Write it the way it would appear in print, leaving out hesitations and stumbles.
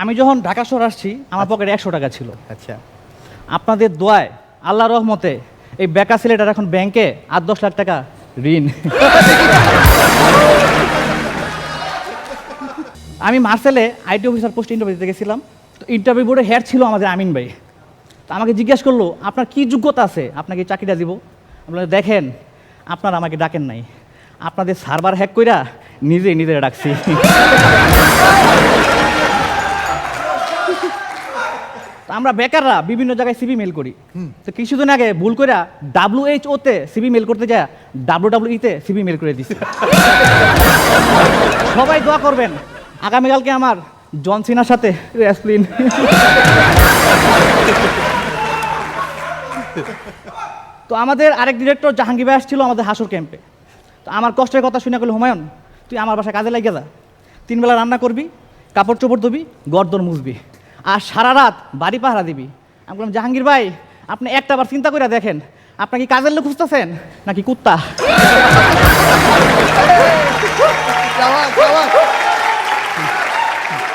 আমি যখন ঢাকা শহর আসছি আমার পকেটে 100 টাকা ছিল। আচ্ছা। আপনাদের দোয়ায় আল্লাহর রহমতে এই বেকার ছেলেটার এখন ব্যাংকে 8-10 লাখ টাকা ঋণ। আমি মার্সেলে আইটি অফিসার পোস্ট ইন্টারভিউ দিতে গেছিলাম। তো ইন্টারভিউ বোর্ডে হেড ছিল আমাদের আমিন ভাই। তো আমাকে জিজ্ঞেস করলো আপনার কি যোগ্যতা আছে আপনাকে এই চাকরিটা দিব। আপনারা দেখেন আপনারা আমাকে ডাকেন নাই, আপনাদের সার্ভার হ্যাক কইরা নিজেরা ডাকছি। তো আমরা বেকাররা বিভিন্ন জায়গায় সিভি মেল করি। তো কিছুদিন আগে ভুল করে WHO তে সিভি মেল করতে যায় WWE তে সিভি মেল করে দিছি। সবাই দোয়া করবেন আগামীকালকে আমার জন সিনার সাথে রেসলিন। তো আমাদের আরেক ডিরেক্টর জাহাঙ্গীর ভাই আসছিল আমাদের হাসর ক্যাম্পে। তো আমার কষ্টের কথা শুনে বলল হুমায়ুন তুই আমার বাসায় কাজে লাগিয়ে যা, 3 বেলা রান্না করবি, কাপড় চোপড় ধুবি, গর্দন মুছবি, আর সারা রাত বাড়ি পাহারা দিবি। আমি বললাম জাহাঙ্গীর ভাই আপনি একটা বার চিন্তা করে দেখেন আপনার কি কাজের লোক খুঁজতেছেন নাকি কুত্তা।